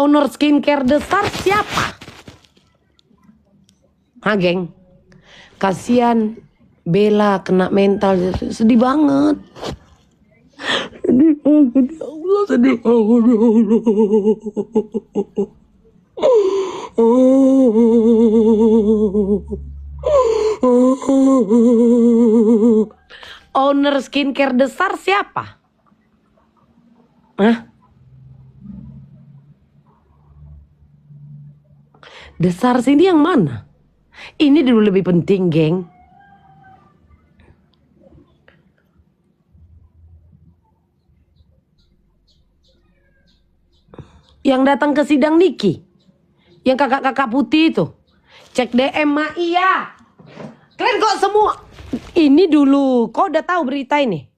Owner skincare besar siapa? Ha geng, kasihan Bella kena mental, sedih banget. Sedih banget ya Allah, sedih banget ya Allah. Owner skincare besar siapa? Hah? Desar sini yang mana? Ini dulu lebih penting, geng. Yang datang ke sidang Niki, yang kakak-kakak putih itu, cek DM Mak Iya. Kalian kok semua ini dulu, kok udah tahu berita ini?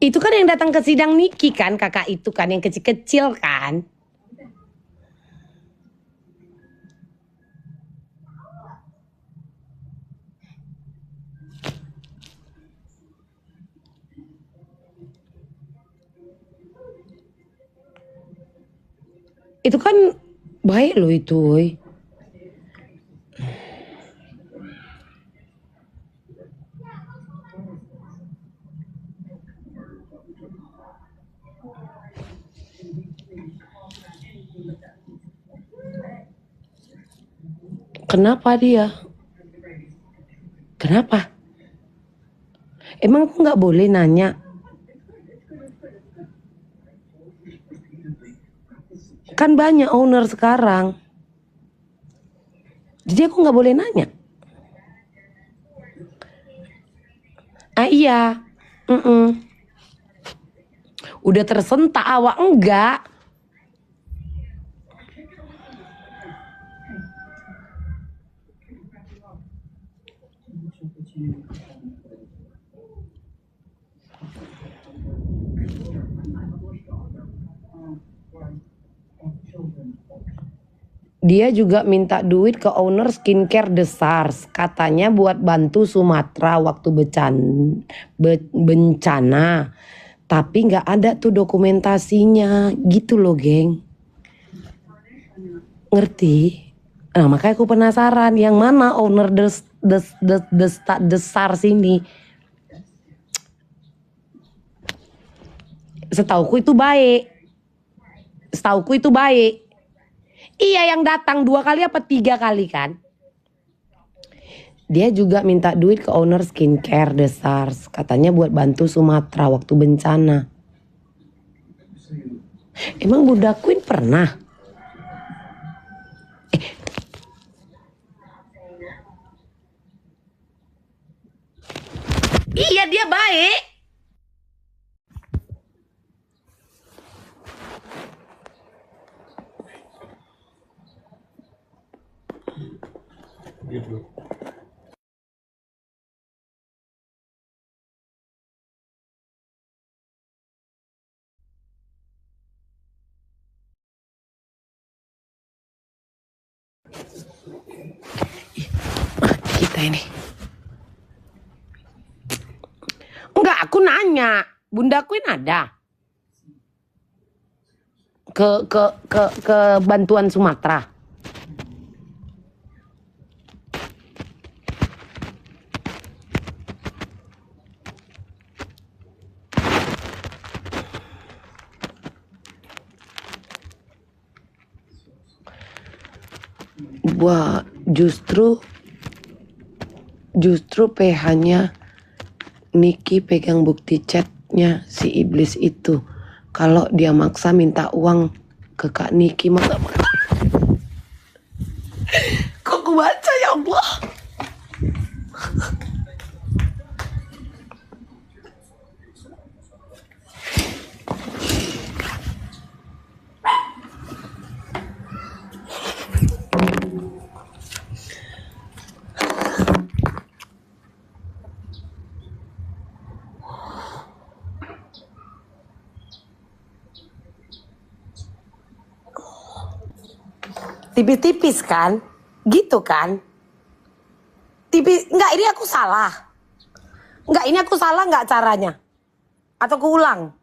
Itu kan yang datang ke sidang Niki kan, kakak itu kan, yang kecil-kecil kan. Itu kan baik loh itu, woy. Kenapa dia? Kenapa? Emang aku nggak boleh nanya? Kan banyak owner sekarang. Jadi aku nggak boleh nanya. Ah iya. Udah tersentak awak enggak? Dia juga minta duit ke owner skincare besar, katanya buat bantu Sumatera waktu bencana. Tapi nggak ada tuh dokumentasinya, gitu loh geng. Ngerti? Nah makanya aku penasaran, yang mana owner desar sini? Setauku itu baik. Setauku itu baik. Iya, yang datang 2 kali apa 3 kali kan? Dia juga minta duit ke owner skincare besar, katanya buat bantu Sumatera waktu bencana. Emang Bunda Queen pernah? Iya, dia baik. Gitu. Kita ini. Enggak, aku nanya. Bunda Queen ada ke bantuan Sumatera. Wah, justru PH-nya Niki pegang bukti chatnya si iblis itu. Kalau dia maksa minta uang ke Kak Niki, masa kok aku baca ya Allah. Tipis-tipis kan? Gitu kan? Tipis, enggak ini aku salah. Enggak ini aku salah enggak caranya? Atau aku ulang?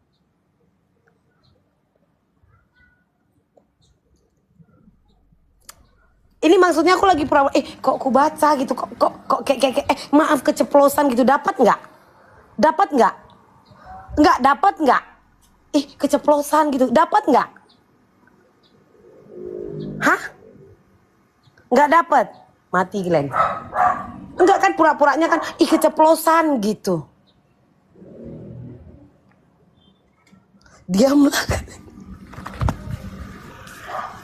Ini maksudnya aku lagi pura kok aku baca gitu kok kayak maaf keceplosan gitu dapat nggak? Dapat nggak? Nggak dapat nggak? Keceplosan gitu dapat nggak? Hah? Nggak dapat? Mati Glenn. Enggak kan pura-puranya kan keceplosan gitu. Diamlah kan.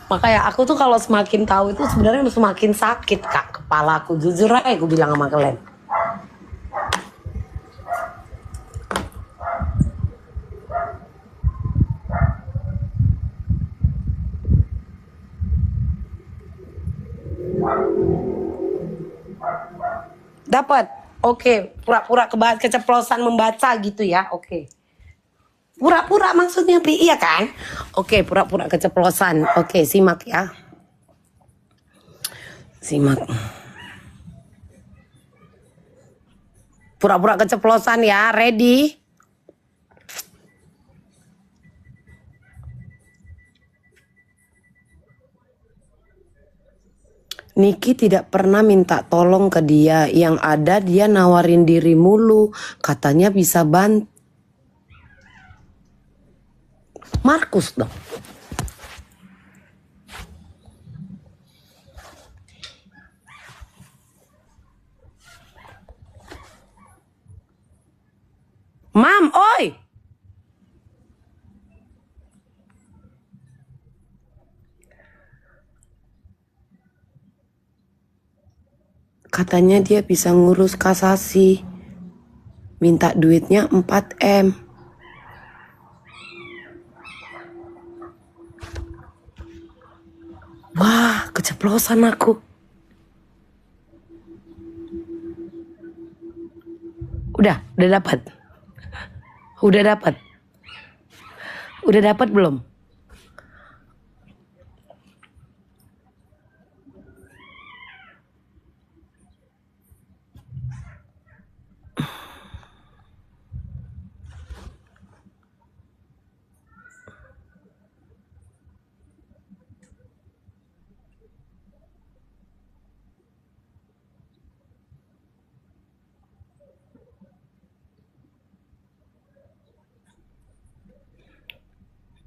Makanya aku tuh kalau semakin tahu itu sebenarnya semakin sakit kak kepala aku, jujur aja aku bilang sama kalian. Dapat, oke, pura-pura keceplosan membaca gitu ya, oke. Pura-pura maksudnya iya kan? Oke, pura-pura keceplosan, oke, simak ya. Simak. Pura-pura keceplosan ya, ready? Niki tidak pernah minta tolong ke dia. Yang ada dia nawarin diri mulu. Katanya bisa bantu. Markus dong. Mam, oi. Katanya dia bisa ngurus kasasi. Minta duitnya 4M. Wah, keceplosan aku. Udah dapat. Udah dapat. Udah dapat belum?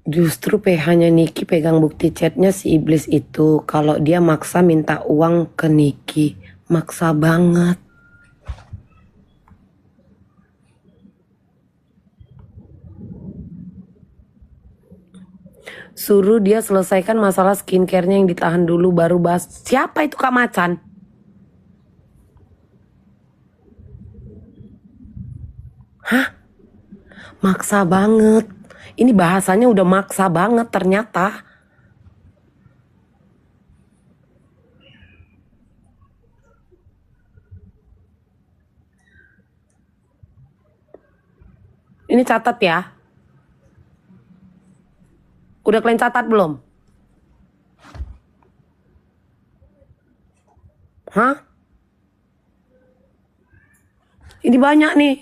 Justru PH-nya Niki pegang bukti chatnya si iblis itu. Kalau dia maksa minta uang ke Niki. Maksa banget. Suruh dia selesaikan masalah skincare-nya yang ditahan dulu baru bahas. Siapa itu Kak Macan? Hah? Maksa banget. Ini bahasanya udah maksa banget ternyata. Ini catat ya. Udah kalian catat belum? Hah? Ini banyak nih.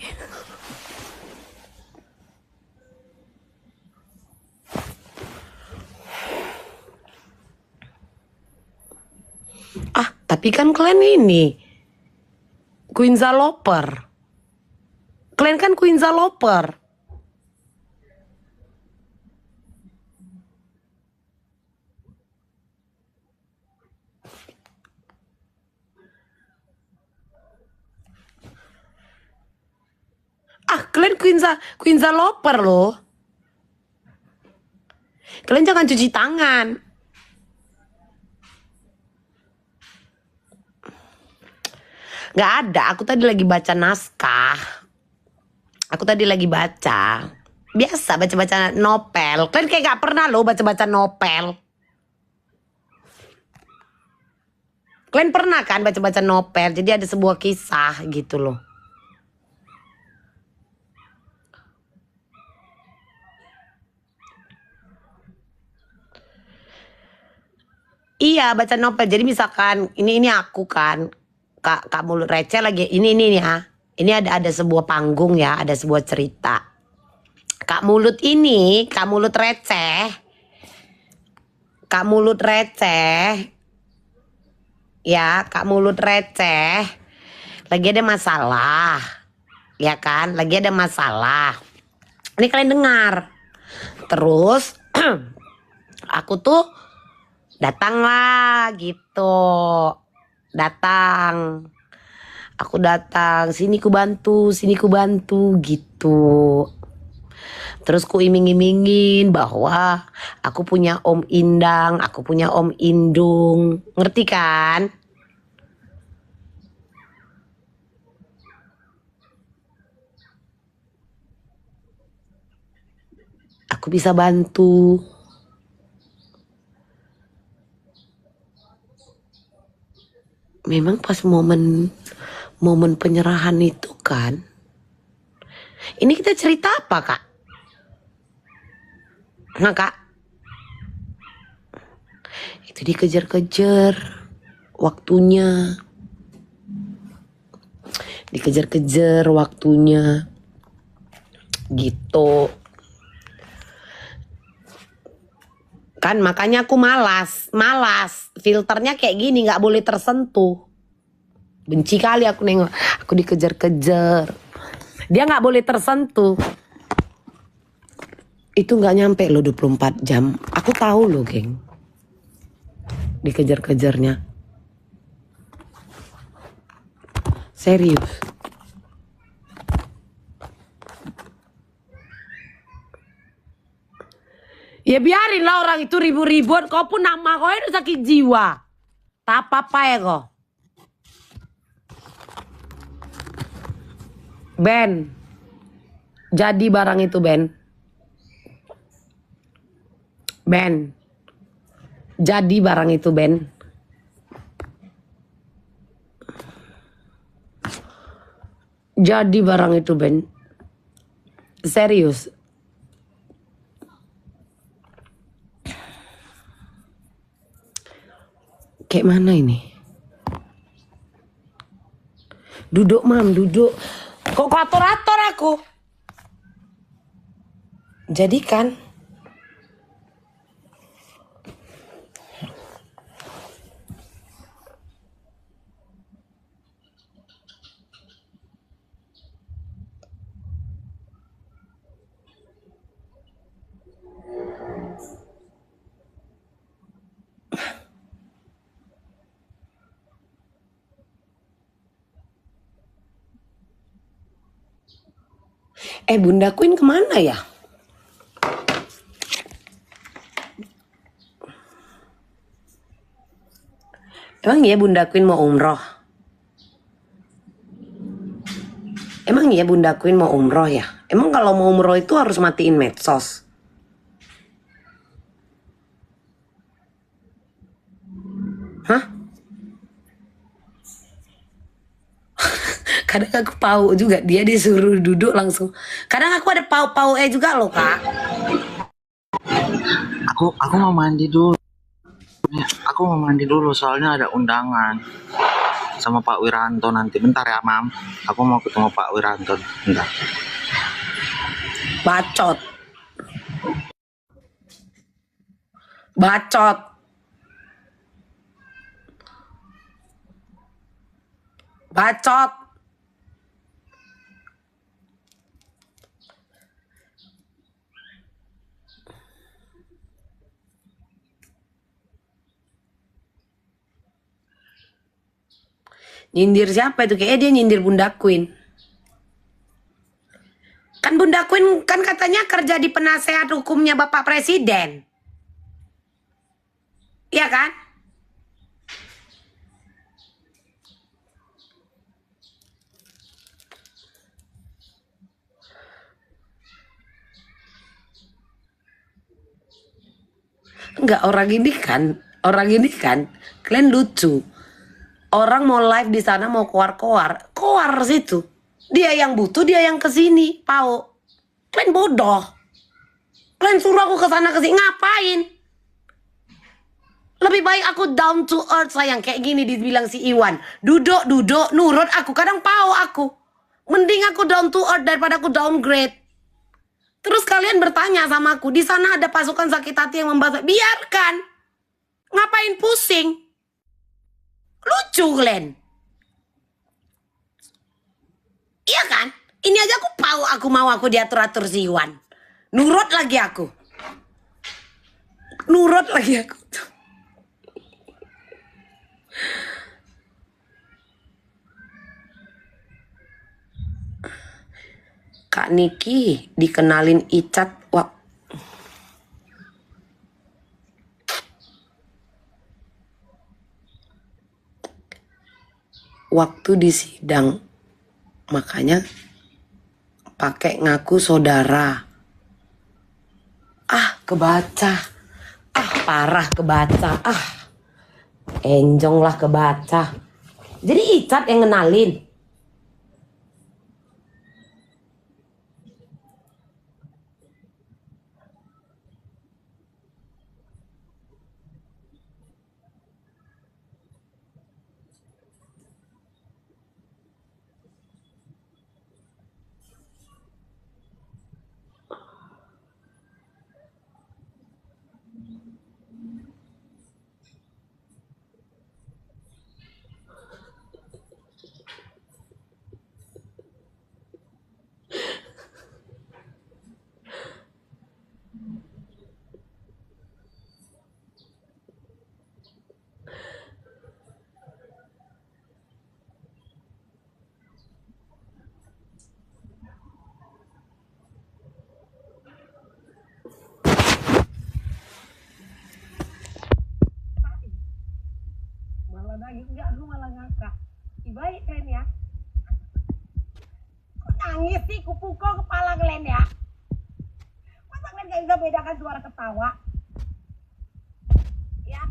Tapi kan kalian ini Queen Zaloper. Kalian kan Queen Zaloper. Kalian Queen Zaloper loh. Kalian jangan cuci tangan. Gak ada, aku tadi lagi baca naskah. Aku tadi lagi baca. Biasa baca-baca novel. Kalian kayak gak pernah loh baca-baca novel. Kalian pernah kan baca-baca novel. Jadi ada sebuah kisah gitu loh. Iya, baca novel. Jadi misalkan ini aku kan, Kak Mulut Receh lagi ini nih ya. Ini ada sebuah panggung ya, ada sebuah cerita. Kak Mulut Receh. Kak Mulut Receh. Ya, Kak Mulut Receh. Lagi ada masalah. Ya kan? Lagi ada masalah. Ini kalian dengar. Terus aku tuh datanglah gitu. Datang. Aku datang, sini ku bantu gitu. Terus ku iming-imingin bahwa aku punya Om Indang, aku punya Om Indung. Ngerti kan? Aku bisa bantu. Memang pas momen penyerahan itu kan. Ini kita cerita apa, Kak? Nah, Kak. Itu dikejar-kejar waktunya. Dikejar-kejar waktunya. Gitu. Kan makanya aku malas. Filternya kayak gini, nggak boleh tersentuh. Benci kali aku nengok. Aku dikejar-kejar. Dia nggak boleh tersentuh. Itu nggak nyampe loh 24 jam. Aku tahu loh, geng. Dikejar-kejarnya. Serius. Ya biarin lah orang itu ribu-ribuan. Kau pun nama kau itu sakit jiwa. Tak apa-apa ya kau. Ben. Jadi barang itu Ben. Ben. Jadi barang itu Ben. Jadi barang itu Ben. Serius. Kayak mana ini? Duduk mam, duduk. Kok atur-atur aku? Jadi kan. Bunda Queen kemana ya? Emang iya Bunda Queen mau umroh? Emang iya Bunda Queen mau umroh ya? Emang kalau mau umroh itu harus matiin medsos? Hah? Kadang aku pau juga, dia disuruh duduk langsung. Kadang aku ada pau juga loh, Kak. Aku mau mandi dulu. Aku mau mandi dulu soalnya ada undangan sama Pak Wiranto nanti. Bentar ya, Mam. Aku mau ketemu Pak Wiranto. Bentar. Bacot. Bacot. Bacot. Nyindir siapa itu? Kayaknya dia nyindir Bunda Queen. Kan Bunda Queen kan katanya kerja di penasehat hukumnya Bapak Presiden. Iya kan? Enggak, orang ini kan kalian lucu. Orang mau live di sana mau koar situ. Dia yang butuh, dia yang kesini, Pau. Kalian bodoh. Kalian suruh aku ke sana kesini ngapain? Lebih baik aku down to earth sayang. Kayak gini dibilang si Iwan. Duduk, nurut aku. Kadang pau aku. Mending aku down to earth daripada aku downgrade. Terus kalian bertanya sama aku. Di sana ada pasukan sakit hati yang membahas. Biarkan. Ngapain pusing? Lucu Glenn. Iya kan? Ini aja aku mau aku diatur-atur si Iwan. Nurut lagi aku. Nurut lagi aku. Kak Niki dikenalin Icat. Wah. Waktu di sidang. Makanya pakai ngaku saudara. Ah, kebaca. Ah, parah kebaca. Ah, enjong lah kebaca. Jadi Icat yang ngenalin. Malah nangis enggak, lu malah ngakak. Baik Glenn ya. Kok nangis sih, kupukul kepala Glenn ya. Masa Glenn gak bisa bedakan suara ketawa? Ya.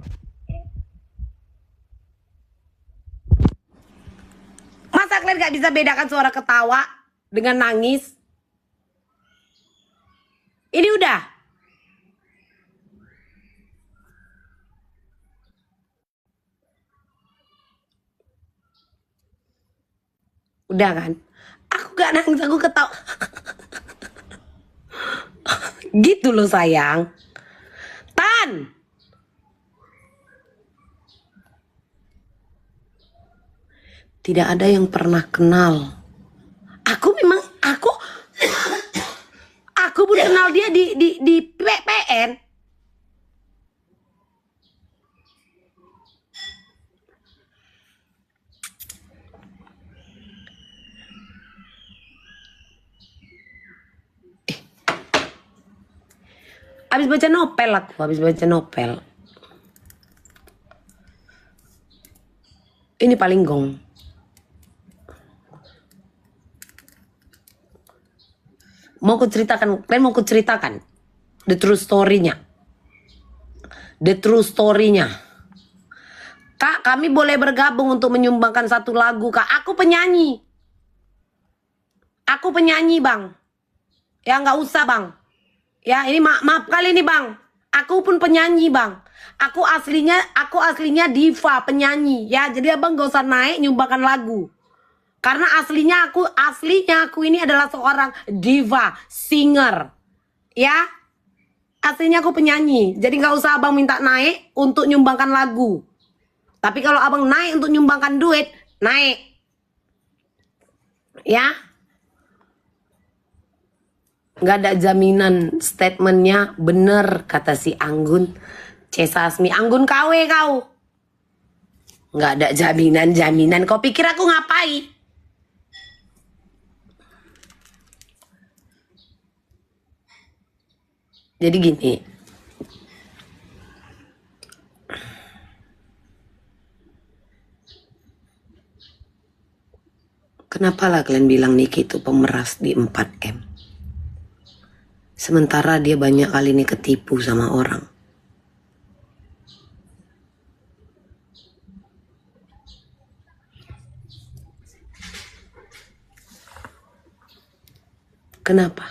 Masa Glenn gak bisa bedakan suara ketawa dengan nangis? Ini udah. Udah kan? Aku gak nangis, aku ketawa. Gitu loh sayang. Tan. Tidak ada yang pernah kenal. Aku memang, aku pun kenal dia di PPN. Habis baca novel aku, habis baca novel. Ini paling gong. Mau ku ceritakan, kalian mau ku ceritakan the true story-nya. The true story-nya. Kak, kami boleh bergabung untuk menyumbangkan satu lagu, Kak. Aku penyanyi. Aku penyanyi, Bang. Ya nggak usah, Bang. Ya, ini maaf kali ini, Bang. Aku pun penyanyi, Bang. Aku aslinya diva, penyanyi. Ya, jadi Abang gak usah naik nyumbangkan lagu. Karena aslinya aku ini adalah seorang diva, singer. Ya. Aslinya aku penyanyi. Jadi nggak usah Abang minta naik untuk nyumbangkan lagu. Tapi kalau Abang naik untuk nyumbangkan duit, naik. Ya. Nggak ada jaminan, statementnya bener kata si Anggun. Cesasmi, Anggun KW kau. Nggak ada jaminan. Kau pikir aku ngapain? Jadi gini. Kenapa lah kalian bilang Niki itu pemeras di 4M? Sementara dia banyak kali ini ketipu sama orang. Kenapa?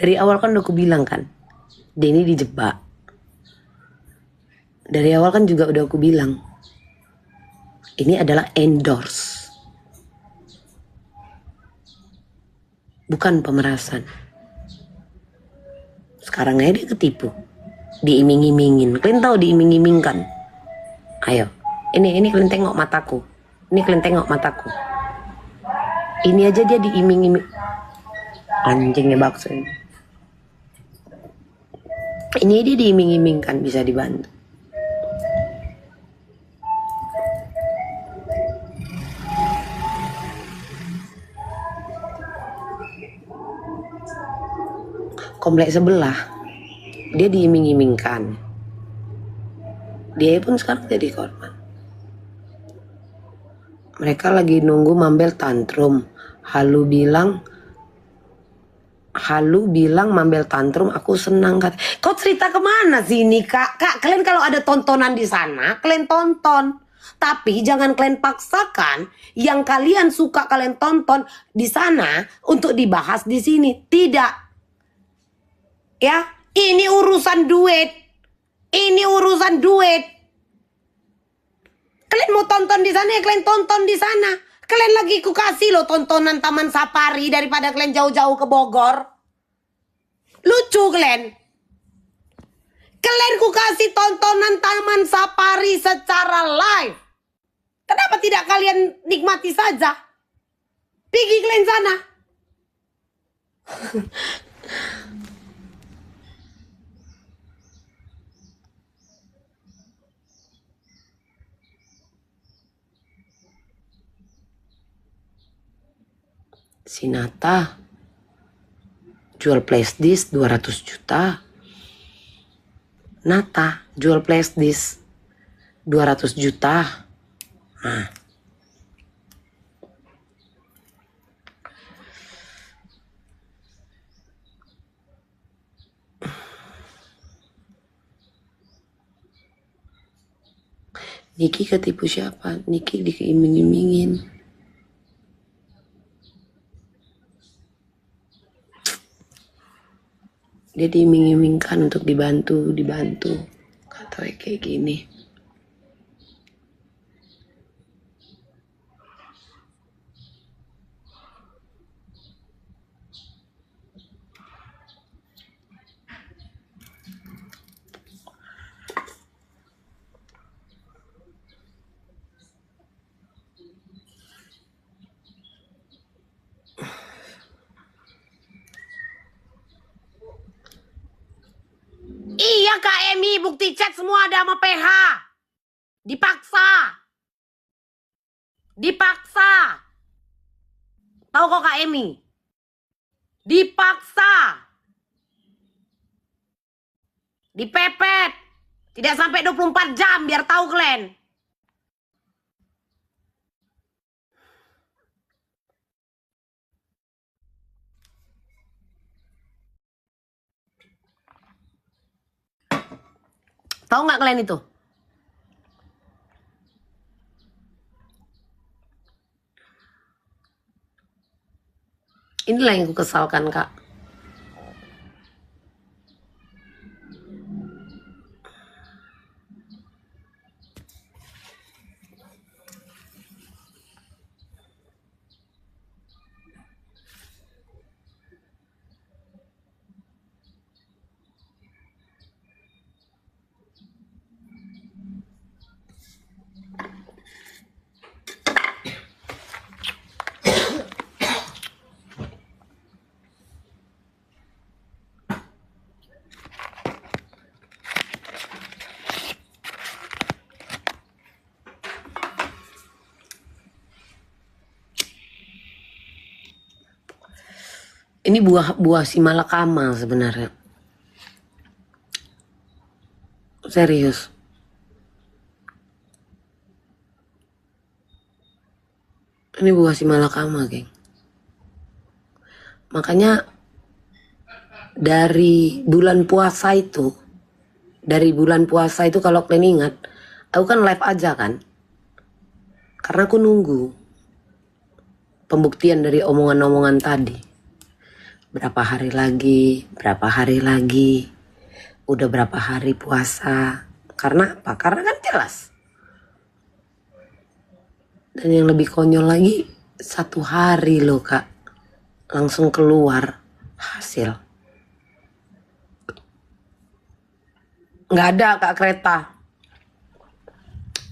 Dari awal kan udah aku bilang kan. Denny dijebak. Dari awal kan juga udah aku bilang, ini adalah endorse, bukan pemerasan. Sekarang aja dia ketipu, diiming-imingin. Kalian tahu diiming-imingkan? Ayo, ini kalian tengok mataku. Ini kalian tengok mataku. Ini aja dia diiming-iming. Anjingnya bakso ini. Ini dia diiming-imingkan bisa dibantu. Komplek sebelah, dia diiming-imingkan. Dia pun sekarang jadi korban. Mereka lagi nunggu Mambel tantrum. Halu bilang Mambel tantrum, aku senang. Kau cerita kemana sih ini kak? Kak, kalian kalau ada tontonan di sana, kalian tonton. Tapi jangan kalian paksakan yang kalian suka kalian tonton di sana untuk dibahas di sini. Tidak. Ya, ini urusan duit. Ini urusan duit. Kalian mau tonton di sana ya kalian tonton di sana. Kalian lagi ku kasih loh tontonan Taman Safari daripada kalian jauh-jauh ke Bogor. Lucu kalian. Kalian ku kasih tontonan Taman Safari secara live. Kenapa tidak kalian nikmati saja? Pergi kalian sana. Si Nata jual flash disk 200 juta. Nata jual flash disk 200 juta. Nah. Niki ketipu siapa? Niki diiming-imingin. Dia diiming-imingkan untuk dibantu. Kata kayak gini. Iya Kak Emi, bukti chat semua ada sama PH. Dipaksa. Tahu kok Kak Emi? Dipaksa. Dipepet. Tidak sampai 24 jam biar tahu kalian. Tahu nggak kalian itu? Inilah yang aku kesalkan Kak. Ini buah si malakama sebenarnya. Serius. Ini buah si malakama, geng. Makanya dari bulan puasa itu kalau kalian ingat, aku kan live aja kan. Karena aku nunggu pembuktian dari omongan-omongan tadi. Berapa hari lagi. udah berapa hari puasa. Karena apa? Karena kan jelas. Dan yang lebih konyol lagi, 1 hari loh Kak, langsung keluar hasil. Nggak ada Kak kereta.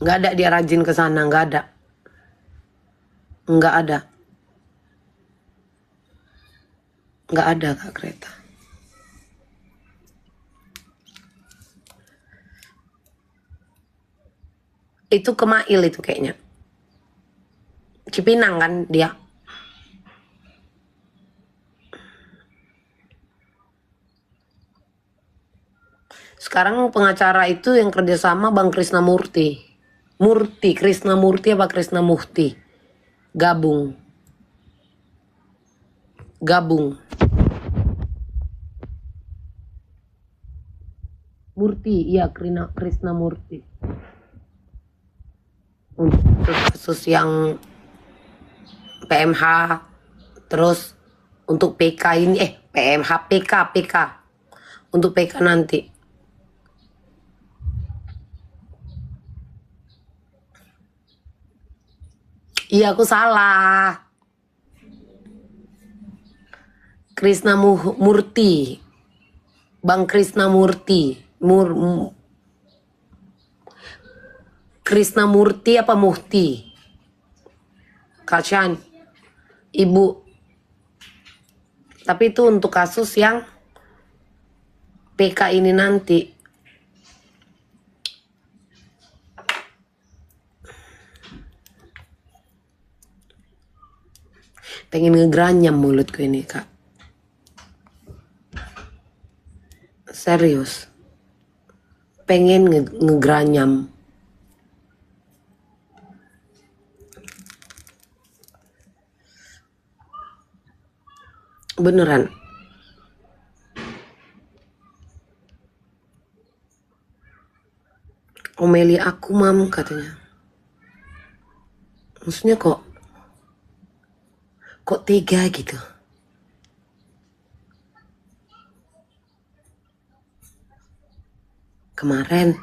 Nggak ada dia rajin ke sana, nggak ada. Nggak ada. Nggak ada Kak kereta. Itu Kemail itu kayaknya. Cipinang kan dia. Sekarang pengacara itu yang kerjasama Bang Krisnamurti. Murti, Krisnamurti apa Krisnamukti? Gabung. Murti, iya Krisnamurti. Untuk kasus yang PMH, terus untuk PK ini, PMH, PK. Untuk PK nanti. Iya aku salah. Krisnamurti. Bang Krisnamurti. Krisnamurti apa Muhti? Kasian. Ibu. Tapi itu untuk kasus yang PK ini nanti. Pengen ngegranyam mulutku ini Kak. Serius. Pengen ngegranyam. Beneran. Omeli aku mam katanya. Maksudnya kok tega gitu. Kemarin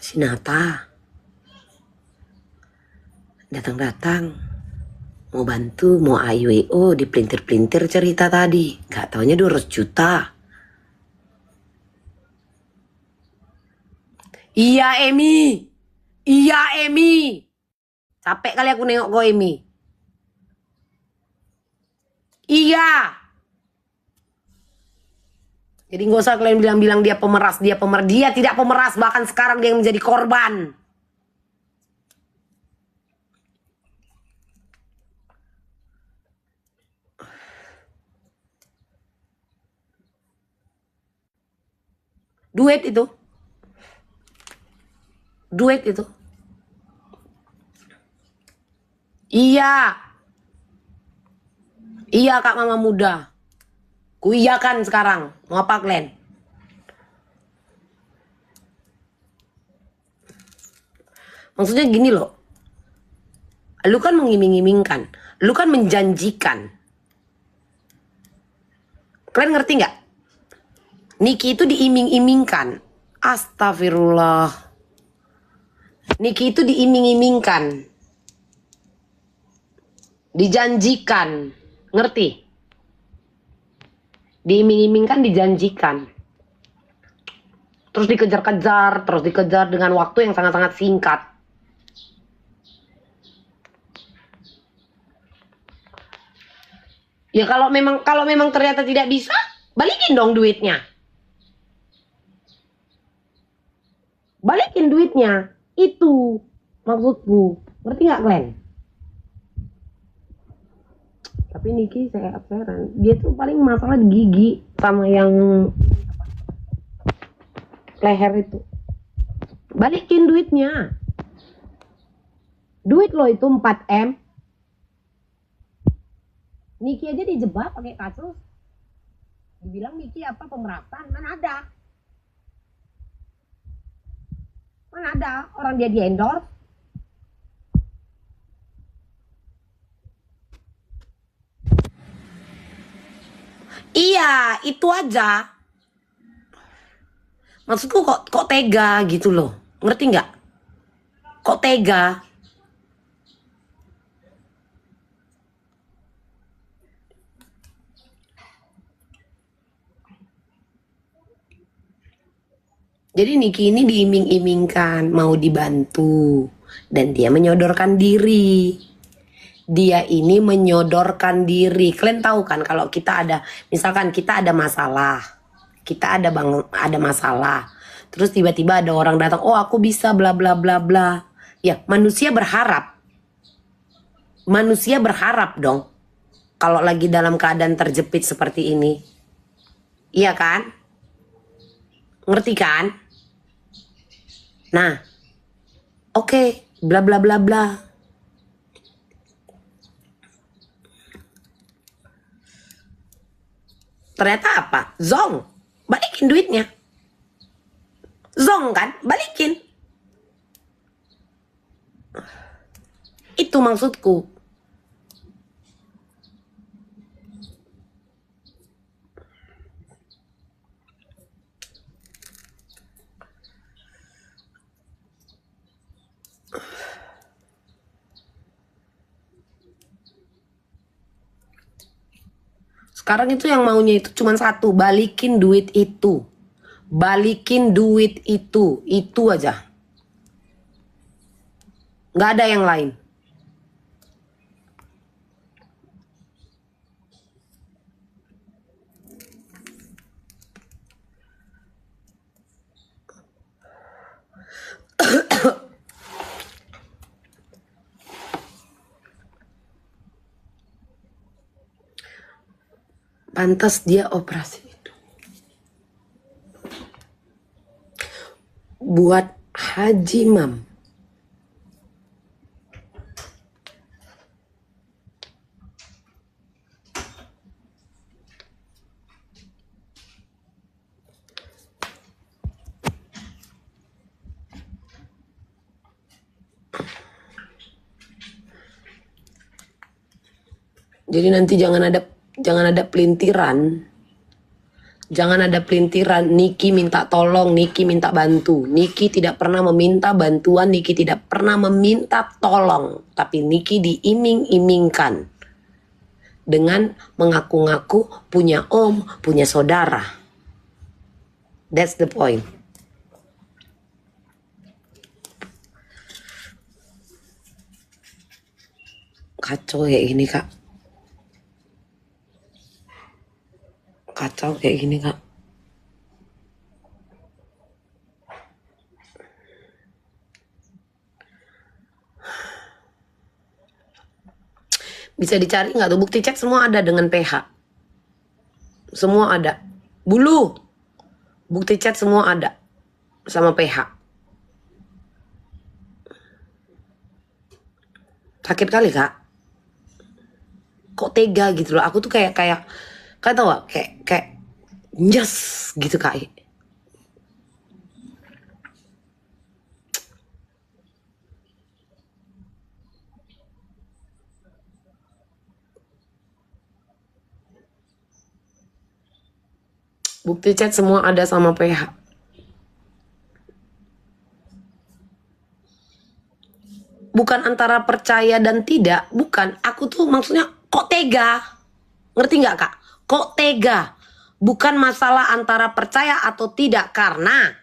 si Nata datang mau bantu, mau AIWO, dipelintir-pelintir cerita tadi. Gak taunya 200 juta. Iya Emi. Capek kali aku nengok kau Emi. Iya. Jadi gak usah kalian bilang-bilang dia pemeras. Dia tidak pemeras, bahkan sekarang dia yang menjadi korban. Duit itu. Iya Kak Mama Muda. Ku iyakan sekarang. Mau apa kalian? Maksudnya gini loh. Lu kan mengiming-imingkan. Lu kan menjanjikan. Kalian ngerti nggak? Niki itu diiming-imingkan. Astagfirullah. Niki itu diiming-imingkan. Dijanjikan. Ngerti? Diiming-imingkan, dijanjikan. Terus dikejar dengan waktu yang sangat-sangat singkat. Ya kalau memang ternyata tidak bisa, balikin dong duitnya. Balikin duitnya. Itu maksudku. Ngerti nggak kalian? Tapi Niki saya heran. Dia tuh paling masalah di gigi sama yang leher itu. Balikin duitnya. Duit lo itu 4M. Niki aja dijebak pakai kasus. Dibilang Niki apa pemerasan, mana ada? Mana ada orang dia di-endorse? Iya, itu aja. Maksudku kok tega gitu loh. Ngerti nggak? Kok tega? Jadi Niki ini diiming-imingkan mau dibantu dan dia menyodorkan diri. Dia ini menyodorkan diri. Kalian tahu kan kalau kita ada, misalkan kita ada masalah, kita ada masalah. Terus tiba-tiba ada orang datang, oh aku bisa bla bla bla bla. Ya manusia berharap dong kalau lagi dalam keadaan terjepit seperti ini. Iya kan? Ngerti kan? Nah, oke, bla bla bla bla. Ternyata apa? Zong, balikin duitnya. Zong kan, balikin. Itu maksudku. Sekarang itu yang maunya itu cuma satu, balikin duit itu. Balikin duit itu aja. Nggak ada yang lain. Pantas dia operasi itu. Buat Haji Mam. Jadi nanti jangan ada pelintiran. Jangan ada pelintiran, Niki minta tolong, Niki minta bantu. Niki tidak pernah meminta bantuan, Niki tidak pernah meminta tolong. Tapi Niki diiming-imingkan. Dengan mengaku-ngaku punya om, punya saudara. That's the point. Kacau kayak gini, Kak. Kacau kayak gini, Kak. Bisa dicari nggak tuh bukti chat, semua ada dengan PH. Semua ada. Bulu. Bukti chat semua ada sama PH. Sakit kali, Kak. Kok tega gitu loh. Aku tuh kayak kalian tau gak? Kayak nyes gitu, Kak. Bukti chat semua ada sama PH. Bukan antara percaya dan tidak, bukan. Aku tuh maksudnya kok tega. Ngerti nggak, Kak? Kok tega. Bukan masalah antara percaya atau tidak, karena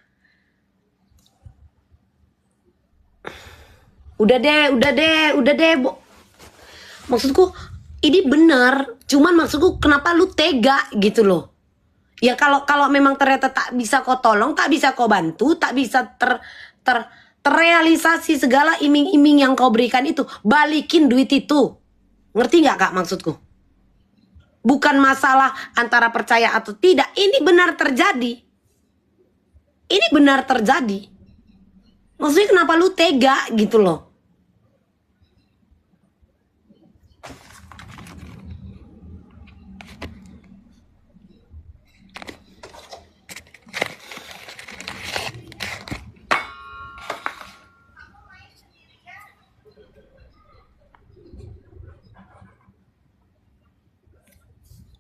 udah deh. Maksudku ini bener, cuman maksudku kenapa lu tega gitu loh. Ya kalau memang ternyata tak bisa kau tolong, tak bisa kau bantu, tak bisa terrealisasi segala iming-iming yang kau berikan itu, balikin duit itu. Ngerti nggak, Kak, maksudku? Bukan masalah antara percaya atau tidak. Ini benar terjadi. Ini benar terjadi. Maksudnya kenapa lu tega gitu loh.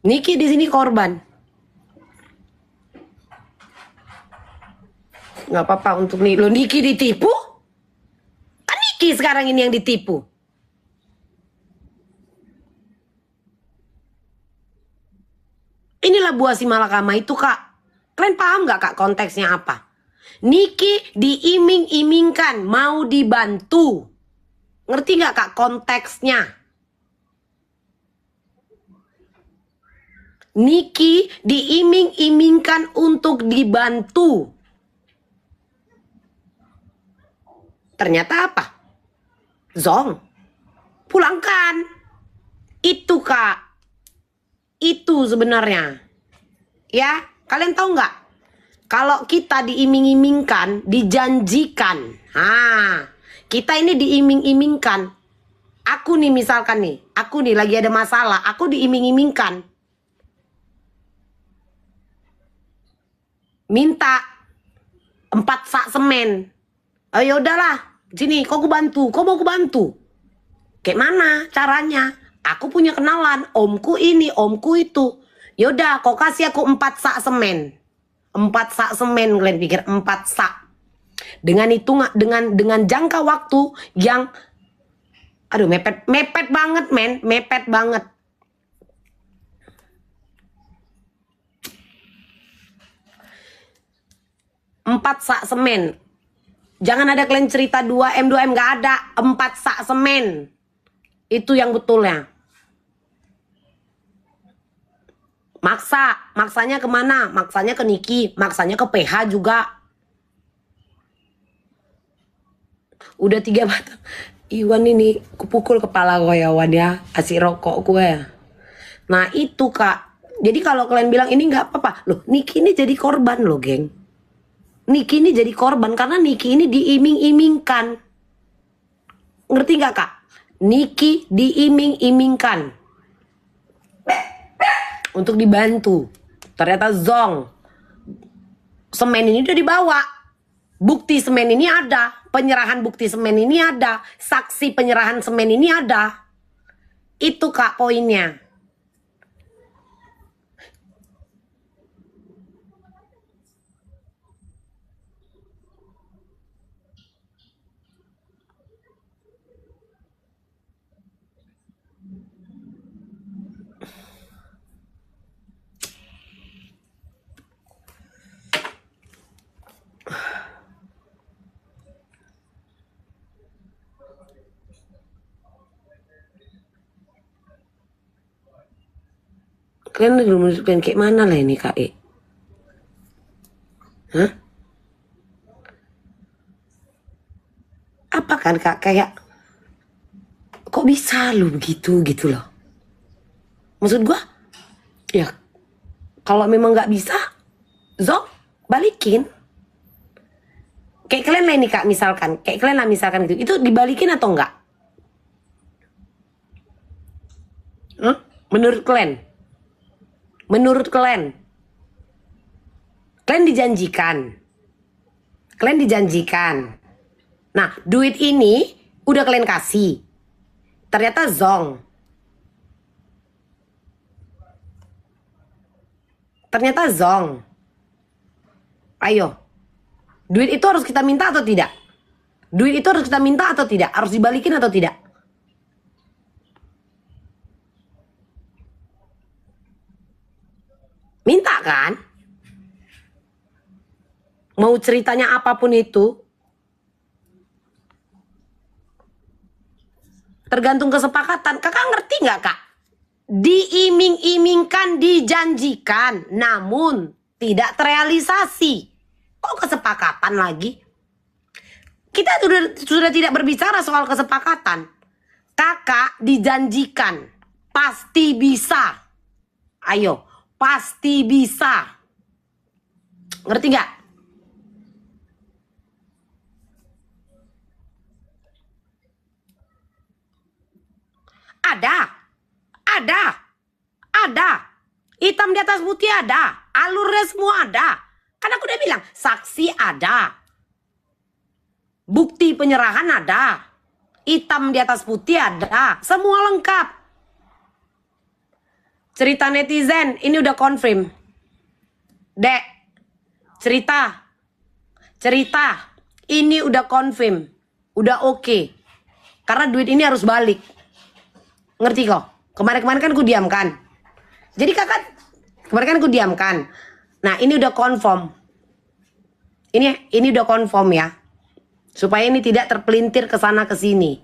Niki di sini korban. Nggak apa-apa untuk nih. Lo Niki ditipu? Kan Niki sekarang ini yang ditipu. Inilah buah si malakama itu, Kak. Kalian paham nggak, Kak, konteksnya apa? Niki diiming-imingkan mau dibantu. Ngerti nggak, Kak, konteksnya? Niki diiming-imingkan untuk dibantu. Ternyata apa? Zong, pulangkan. Itu, Kak. Itu sebenarnya. Ya, kalian tahu nggak? Kalau kita diiming-imingkan, dijanjikan. Kita ini diiming-imingkan. Aku nih misalkan nih, aku nih lagi ada masalah, aku diiming-imingkan. Minta 4 sak semen. Oh ya udahlah, sini kok aku bantu, kok mau aku bantu. Kayak mana caranya? Aku punya kenalan, omku ini, omku itu. Yaudah, kok kasih aku 4 sak semen. 4 sak semen, kalian pikir 4 sak. Dengan itu dengan jangka waktu yang aduh mepet banget, men, mepet banget. Empat sak semen. Jangan ada kalian cerita 2M nggak ada. 4 sak semen. Itu yang betulnya. Maksanya kemana? Maksanya ke Niki, maksanya ke PH juga. Udah 3 batang. Iwan ini kupukul kepala gue ya, Wan ya. Asik rokok gue. Nah itu, Kak. Jadi kalau kalian bilang ini nggak apa-apa. Loh, Niki ini jadi korban loh, geng. Niki ini jadi korban karena Niki ini diiming-imingkan. Ngerti nggak, Kak? Niki diiming-imingkan untuk dibantu. Ternyata zong. Semen ini udah dibawa. Bukti semen ini ada. Penyerahan bukti semen ini ada. Saksi penyerahan semen ini ada. Itu, Kak, poinnya. Kalian belum menunjukkan kayak mana lah ini, Kak E? Hah? Apa kan, Kak? Kayak kok bisa lu begitu gitu loh. Maksud gua ya kalau memang nggak bisa, zong balikin. Kayak kalian lah ini, Kak, misalkan. Kayak kalian lah misalkan gitu. Itu dibalikin atau enggak? Menurut kalian? Menurut kalian? Kalian dijanjikan. Kalian dijanjikan. Nah, duit ini udah kalian kasih. Ternyata zong. Ternyata zong. Ayo. Duit itu harus kita minta atau tidak? Duit itu harus kita minta atau tidak? Harus dibalikin atau tidak? Minta kan? Mau ceritanya apapun itu, tergantung kesepakatan. Kakak ngerti nggak, Kak? Diiming-imingkan, dijanjikan, namun tidak terrealisasi. Kok kesepakatan lagi? Kita sudah tidak berbicara soal kesepakatan. Kakak dijanjikan, pasti bisa. Ayo, pasti bisa. Ngerti nggak? Ada. Hitam di atas putih ada. Alurnya semua ada. Kan aku udah bilang, saksi ada. Bukti penyerahan ada. Hitam di atas putih ada. Semua lengkap. Cerita netizen, ini udah confirm. Dek, cerita cerita. Ini udah confirm. Udah oke. Karena duit ini harus balik. Ngerti kok? Kemarin-kemarin kan ku diamkan. Jadi kakak, kemarin kan ku diamkan. Nah ini udah confirm. Ini udah confirm ya. Supaya ini tidak terpelintir ke sana ke sini.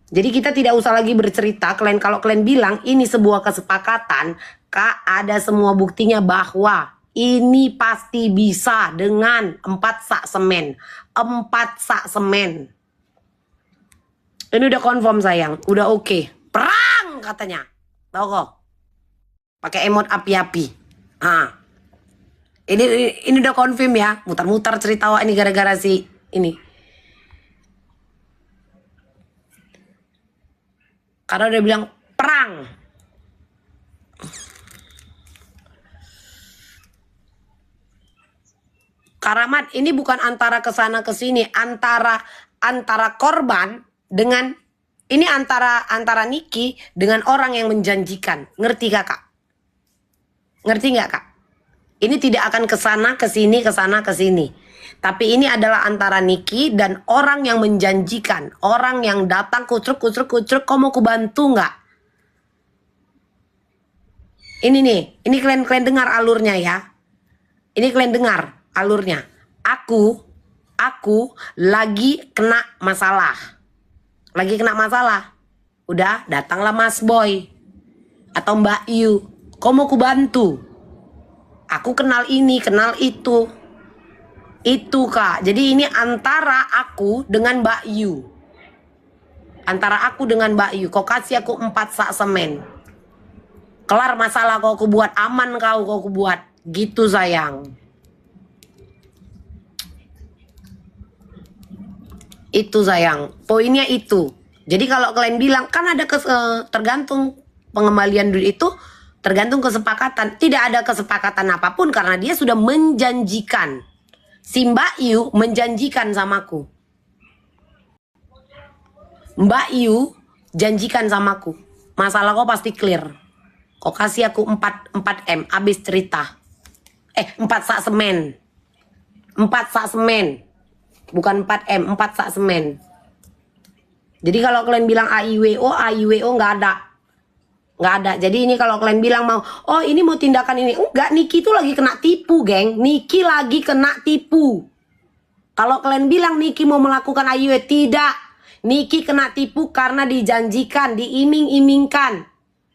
Jadi kita tidak usah lagi bercerita. Kalau kalian bilang ini sebuah kesepakatan, Kak ada semua buktinya bahwa ini pasti bisa dengan 4 sak semen. 4 sak semen. Ini udah confirm sayang, udah oke. Perang katanya. Tahu kok? Pakai emot api-api. Ah. Ini udah confirm ya. Mutar-mutar cerita wak ini gara-gara si ini. Karena udah bilang perang. Karamat, ini bukan antara kesana ke sini, antara korban dengan ini antara Niki dengan orang yang menjanjikan. Ngerti kakak? Ngerti nggak kak? Ini tidak akan kesana ke sini, kesana ke sini. Tapi ini adalah antara Niki dan orang yang menjanjikan, orang yang datang kucruk, kau mau ku bantu nggak? Ini nih, ini kalian dengar alurnya ya. Ini kalian dengar alurnya. Aku lagi kena masalah. Lagi kena masalah. Udah, datanglah Mas Boy atau Mbak Yu. Kau mau ku bantu? Aku kenal ini, kenal itu. Itu kak. Jadi ini antara aku dengan Mbak Yu. Antara aku dengan Mbak Yu. Kau kasih aku 4 sak semen. Kelar masalah kau buat, aman kau buat. Gitu sayang. Itu sayang. Poinnya itu. Jadi kalau kalian bilang kan ada tergantung pengembalian duit itu tergantung kesepakatan. Tidak ada kesepakatan apapun karena dia sudah menjanjikan. Si Mbak Yu menjanjikan samaku. Mbak Yu janjikan samaku. Masalah kau pasti clear. Kau kasih aku 4M habis cerita. 4 sak semen. 4 sak semen. Bukan 4M, 4 sak semen. Jadi kalau kalian bilang AIWO nggak ada. Nggak ada. Jadi ini kalau kalian bilang mau, oh ini mau tindakan ini. Enggak, Niki itu lagi kena tipu, geng. Niki lagi kena tipu. Kalau kalian bilang Niki mau melakukan AIW, tidak. Niki kena tipu karena dijanjikan, diiming-imingkan.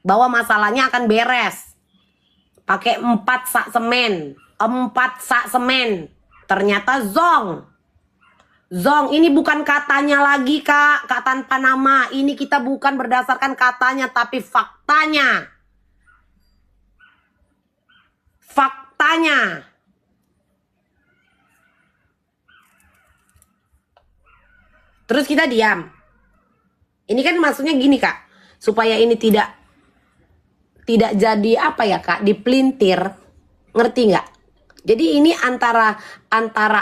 Bahwa masalahnya akan beres. Pakai 4 sak semen. 4 sak semen. Ternyata zong. Zong, ini bukan katanya lagi kak tanpa nama. Ini kita bukan berdasarkan katanya tapi faktanya. Faktanya. Terus kita diam. Ini kan maksudnya gini kak. Supaya ini tidak jadi apa ya kak, dipelintir. Ngerti nggak? Jadi ini antara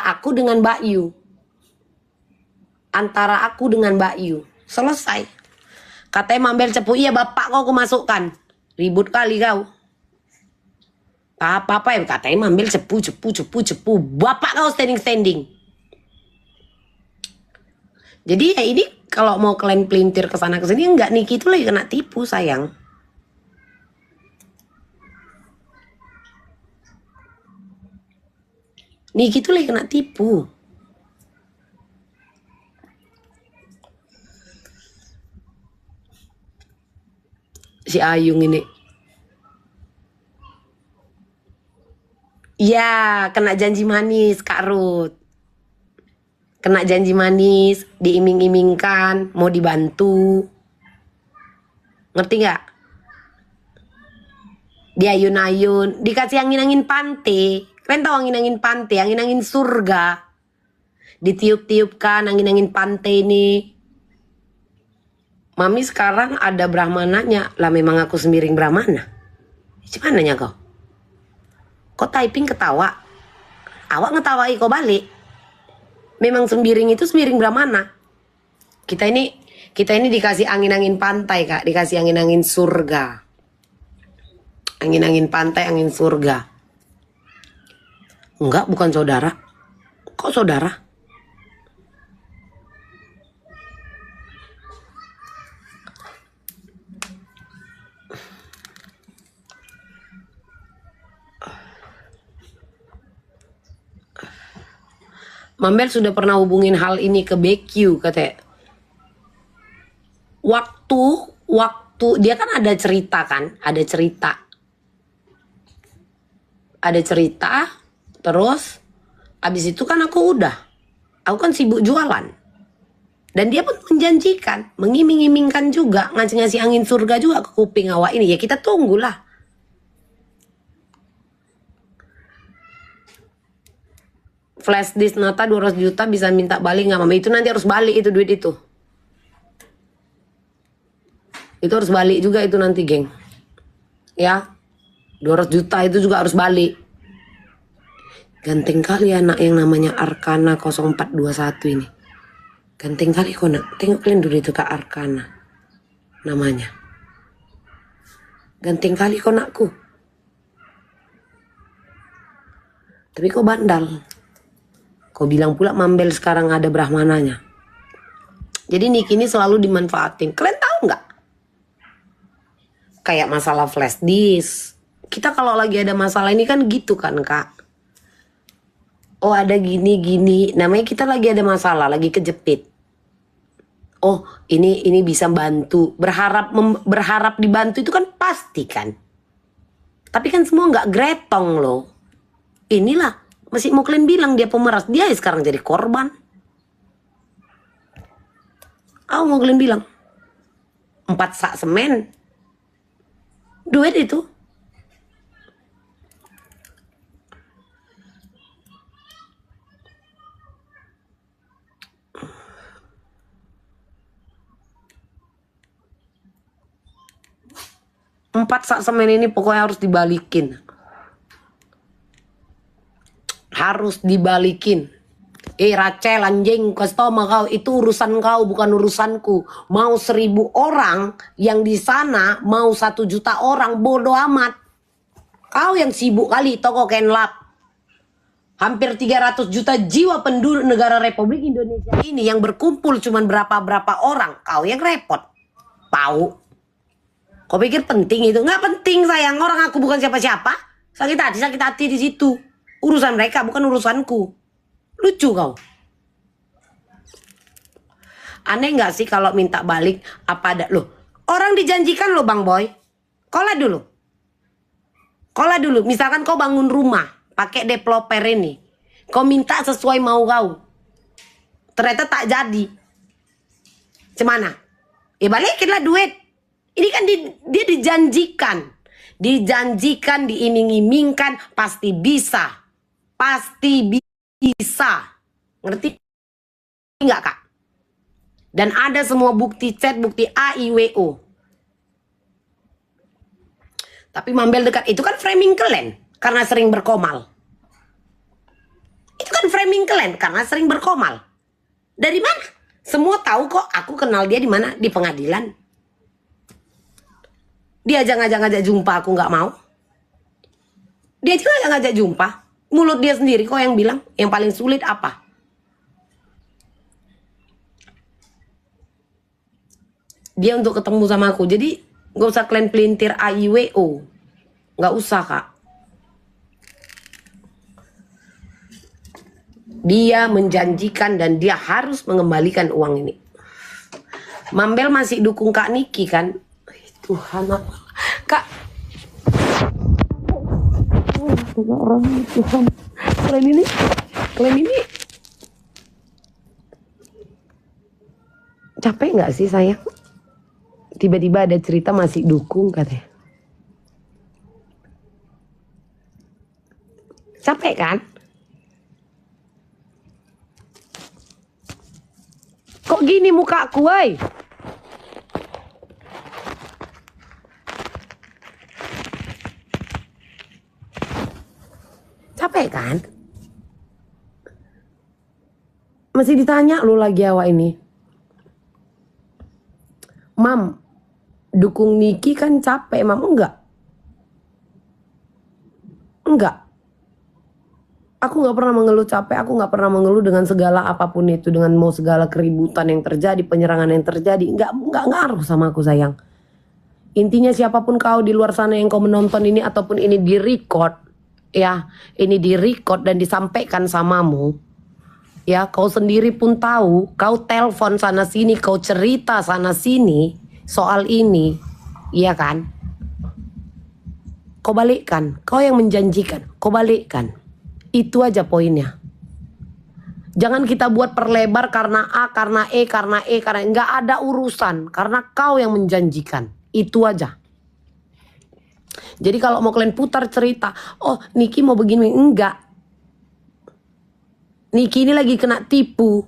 aku dengan Mbak Yu. Antara aku dengan Mbak Yu. Selesai. Katanya Mambel cepu. Iya bapak kau masukkan. Ribut kali kau. Apa-apa ya. Katanya Mambel cepu. Bapak kau standing. Jadi ya ini kalau mau kalian pelintir kesana kesini. Enggak, Niki itu lagi kena tipu sayang. Niki itu lagi kena tipu. Si Ayung ini. Ya, kena janji manis Kak Ruth. Kena janji manis, diiming-imingkan, mau dibantu. Ngerti gak? Diayun-ayun, dikasih angin-angin pantai. Kalian tahu angin-angin pantai, angin-angin surga. Ditiup-tiupkan angin-angin pantai ini. Mami sekarang ada Brahmananya. Lah memang aku semiring Brahmana. Gimana nya kau? Kau typing ketawa. Awak ngetawai kau balik. Memang sembiring itu semiring Brahmana. Kita ini dikasih angin-angin pantai kak. Dikasih angin-angin surga. Angin-angin pantai, angin surga. Enggak, bukan saudara. Kok saudara? Mambel sudah pernah hubungin hal ini ke BQ katanya. Waktu dia kan ada cerita kan, ada cerita, terus abis itu kan aku kan sibuk jualan, dan dia pun menjanjikan, mengiming-imingkan juga, ngasih angin surga juga ke kuping awak ini. Ya kita tunggulah. Flash disk Nata 200 juta bisa minta balik nggak mama? Itu nanti harus balik itu duit itu. Itu harus balik juga itu nanti geng. Ya 200 juta itu juga harus balik. Ganteng kali anak yang namanya Arkana 0421 ini. Ganteng kali kok nak. Tengok kalian dulu itu Kak Arkana namanya. Ganteng kali kok nakku. Tapi kok bandal. Kau bilang pula Mambel sekarang ada Brahmananya. Jadi Niki ini selalu dimanfaatin. Kalian tahu nggak? Kayak masalah flash disk. Kita kalau lagi ada masalah ini kan gitu kan Kak. Oh ada gini. Namanya kita lagi ada masalah, lagi kejepit. Oh ini bisa bantu. Berharap dibantu itu kan pasti kan. Tapi kan semua nggak gretong loh. Inilah. Masih mau kalian bilang dia pemeras. Dia sekarang jadi korban. Mau kalian bilang 4 sak semen. Duit itu. Empat sak semen ini pokoknya harus dibalikin. Harus dibalikin. Rachel anjing, kasih tau sama kau, itu urusan kau bukan urusanku. Mau 1000 orang yang di sana, mau 1 juta orang, bodoh amat. Kau yang sibuk kali toko Kenlap. Hampir 300 juta jiwa penduduk negara Republik Indonesia ini yang berkumpul cuman berapa orang. Kau yang repot. Tahu? Kau pikir penting itu? Nggak penting sayang, orang aku bukan siapa-siapa. Sakit hati di situ. Urusan mereka bukan urusanku. Lucu kau. Aneh nggak sih kalau minta balik apa ada loh. Orang dijanjikan loh Bang Boy. Kola dulu. Misalkan kau bangun rumah pakai developer ini. Kau minta sesuai mau kau. Ternyata tak jadi. Cemana? Ya balikinlah duit. Ini kan dia dijanjikan. Diiming-imingkan pasti bisa. Ngerti nggak Kak? Dan ada semua bukti chat, bukti AIWO. Tapi Mambel dekat itu kan framing kalian karena sering berkomal. Itu kan framing kalian karena sering berkomal. Dari mana? Semua tahu kok aku kenal dia di mana? Di pengadilan. Dia aja ngajak jumpa aku nggak mau. Dia juga ngajak jumpa. Mulut dia sendiri kok yang bilang yang paling sulit apa? Dia untuk ketemu sama aku. Jadi gak usah kalian pelintir AIWO. Gak usah Kak. Dia menjanjikan dan dia harus mengembalikan uang ini. Mambel masih dukung Kak Niki kan? Tuhan Kak. Orang Tuhan. Kalian ini capek nggak sih sayang? Tiba-tiba ada cerita masih dukung katanya. Capek kan? Kok gini mukaku, woy? Capek kan? Masih ditanya lo lagi awak ini. Mam, dukung Niki kan capek, Mam. Enggak. Aku nggak pernah mengeluh capek, aku nggak pernah mengeluh dengan segala apapun itu, dengan mau segala keributan yang terjadi, penyerangan yang terjadi, nggak ngaruh sama aku sayang. Intinya siapapun kau di luar sana yang kau menonton ini ataupun ini direcord, ya, ini direcord dan disampaikan samamu, ya, kau sendiri pun tahu, kau telepon sana sini, kau cerita sana sini soal ini, iya kan? Kau balikkan, kau yang menjanjikan, kau balikkan. Itu aja poinnya. Jangan kita buat perlebar karena A, karena E, karena E, karena nggak ada urusan. Karena kau yang menjanjikan. Itu aja. Jadi kalau mau kalian putar cerita, oh Niki mau begini, enggak. Niki ini lagi kena tipu.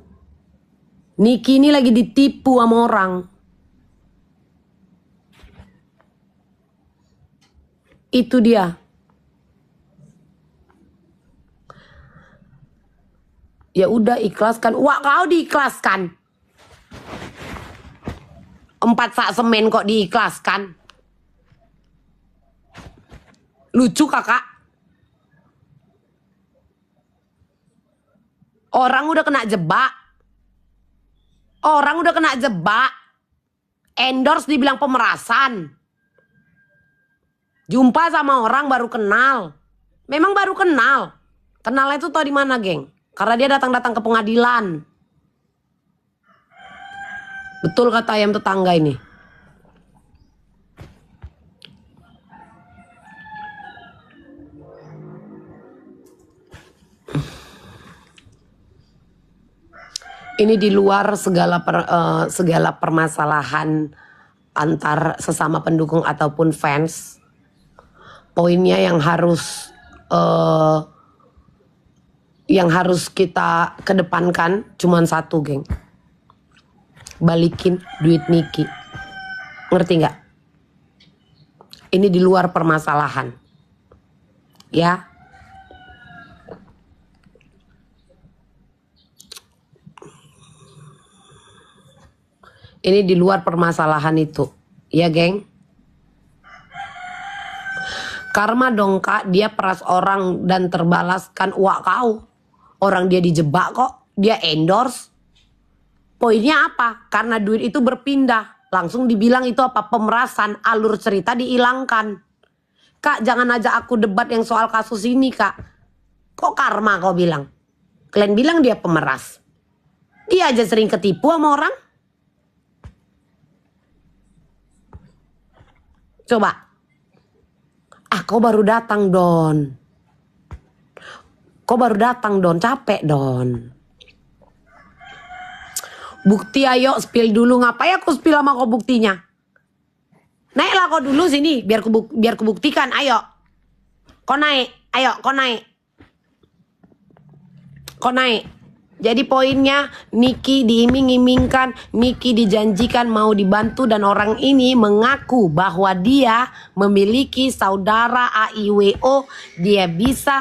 Niki ini lagi ditipu sama orang. Itu dia. Ya udah ikhlaskan. Wah kau diikhlaskan. 4 sak semen kok diikhlaskan. Lucu kakak. Orang udah kena jebak. Orang udah kena jebak. Endorse dibilang pemerasan. Jumpa sama orang baru kenal. Memang baru kenal. Kenalnya itu tau di mana, geng? Karena dia datang-datang ke pengadilan. Betul kata ayam tetangga ini. Ini di luar segala permasalahan antar sesama pendukung ataupun fans. Poinnya yang harus kita kedepankan cuman satu, geng. Balikin duit Niki. Ngerti nggak? Ini di luar permasalahan. Ya. Ini di luar permasalahan itu. Ya, geng. Karma dong, Kak. Dia peras orang dan terbalaskan uang kau. Orang dia dijebak kok, dia endorse. Poinnya apa? Karena duit itu berpindah. Langsung dibilang itu apa? Pemerasan, alur cerita dihilangkan. Kak, jangan ajak aku debat yang soal kasus ini, Kak. Kok karma kau bilang? Kalian bilang dia pemeras. Dia aja sering ketipu sama orang. Coba. Kau baru datang, Don. Kau baru datang, Don. Capek, Don. Bukti ayo, spill dulu. Ngapain aku spill sama kau buktinya? Naiklah kau dulu sini. Biar ku buktikan. Ayo. Kau naik. Ayo, kau naik. Kau naik. Jadi poinnya Niki diiming-imingkan, Niki dijanjikan mau dibantu dan orang ini mengaku bahwa dia memiliki saudara AIWO, dia bisa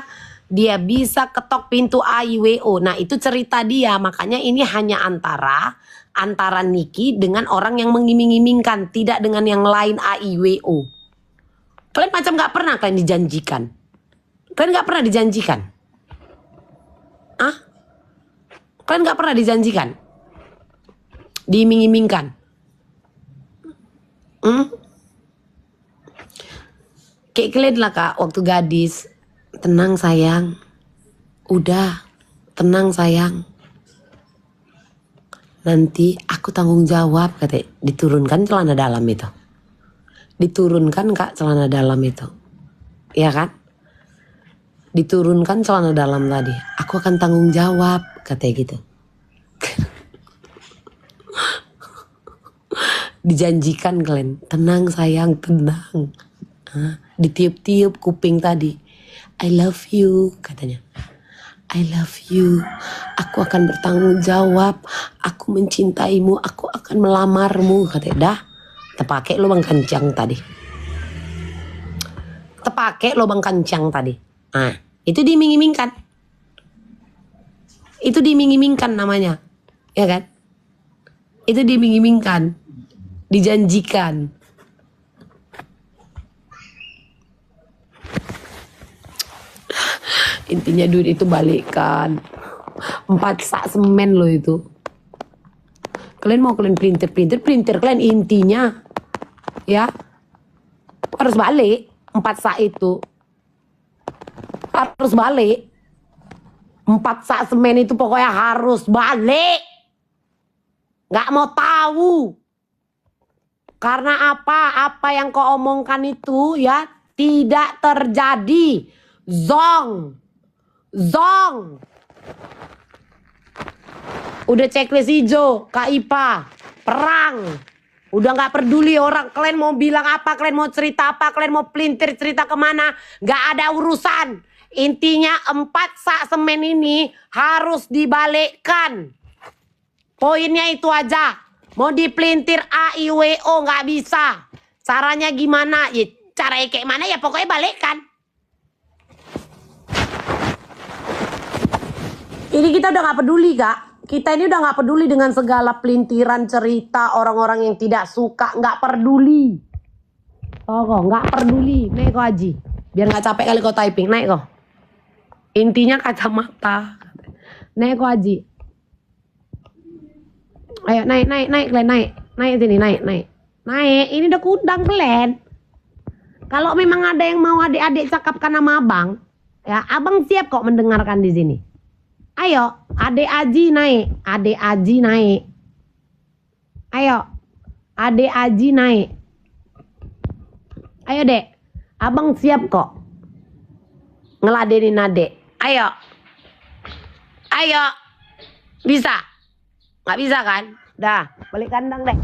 ketok pintu AIWO. Nah, itu cerita dia, makanya ini hanya antara Niki dengan orang yang mengiming-imingkan, tidak dengan yang lain AIWO. Kalian macam gak pernah kalian dijanjikan. Kalian gak pernah dijanjikan. Kalian gak pernah dijanjikan? Diiming-imingkan? Kayak kalian lah, Kak, waktu gadis. Tenang sayang. Udah, tenang sayang. Nanti aku tanggung jawab, katanya. Diturunkan celana dalam itu. Diturunkan, Kak, celana dalam itu. Iya kan? Diturunkan celana dalam tadi. Aku akan tanggung jawab, katanya gitu. Dijanjikan kalian. Tenang sayang, tenang. Ditiup-tiup kuping tadi. I love you, katanya. I love you. Aku akan bertanggung jawab. Aku mencintaimu. Aku akan melamarmu, katanya. Dah, terpakai lubang kancang tadi. Terpakai lubang kancang tadi. Itu diiming-imingkan. Itu diiming-imingkan namanya. Ya kan? Itu diiming-imingkan. Dijanjikan. Intinya duit itu balikkan. 4 sak semen loh itu. Kalian mau kalian printer kalian intinya ya harus balik 4 sak itu. Harus balik. 4 sak semen itu pokoknya harus balik. Nggak mau tahu. Karena apa? Apa yang kau omongkan itu ya tidak terjadi. Zong. Udah checklist hijau, Kak Ipa. Perang. Udah nggak peduli orang. Kalian mau bilang apa, kalian mau cerita apa, kalian mau pelintir cerita kemana. Nggak ada urusan. Intinya 4 sak semen ini harus dibalikkan. Poinnya itu aja. Mau dipelintir A, I, W, O nggak bisa. Caranya gimana? Ya caranya kayak mana ya pokoknya balikkan. Ini kita udah nggak peduli Kak. Kita ini udah nggak peduli dengan segala pelintiran cerita orang-orang yang tidak suka. Nggak peduli. Kok nggak peduli. Naik kok Haji. Biar nggak capek kali kau typing. Naik kok. Intinya kacamata. Naik kok Haji. Ayo naik kalian naik sini naik. Ini udah kudang kalian. Kalau memang ada yang mau adik-adik cakapkan nama abang, ya abang siap kok mendengarkan di sini. Ayo adik Aji naik, Ayo adik Aji naik. Ayo dek, abang siap kok ngeladenin adek. Ayo, bisa. Nggak bisa kan? Dah, balik kandang deh.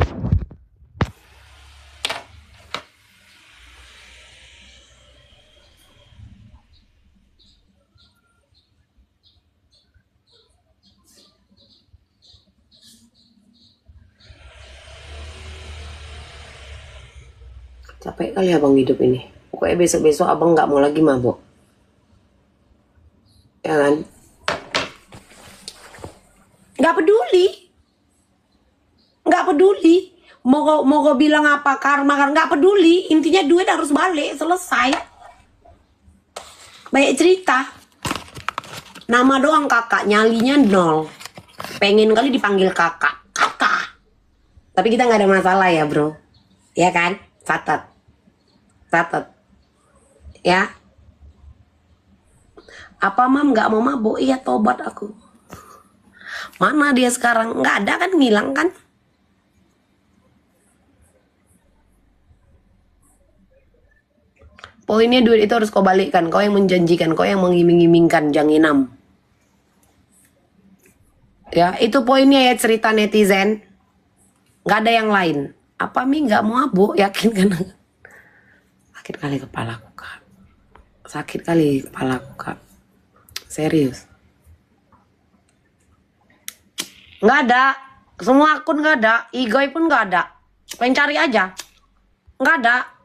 Capek kali abang hidup ini. Pokoknya besok-besok abang nggak mau lagi mabuk. Ya kan? Nggak peduli. Mau kau bilang apa karma nggak peduli. Intinya duit harus balik, selesai. Banyak cerita. Nama doang kakak, nyalinya 0. Pengen kali dipanggil kakak. Tapi kita nggak ada masalah ya bro. Ya kan? Catat. Ya. Apa mam nggak mau mabuk? Iya tobat aku. Mana dia sekarang? Nggak ada kan, ngilang kan? Poinnya duit itu harus kau balikkan. Kau yang menjanjikan, kau yang mengiming-imingkan janginam. Ya, itu poinnya ya cerita netizen. Nggak ada yang lain. Apa Mi nggak mau mabuk? Yakin kan? Sakit kali kepalaku Kak. Serius. Nggak ada. Semua akun nggak ada. Igoi pun nggak ada. Pengen cari aja. Nggak ada.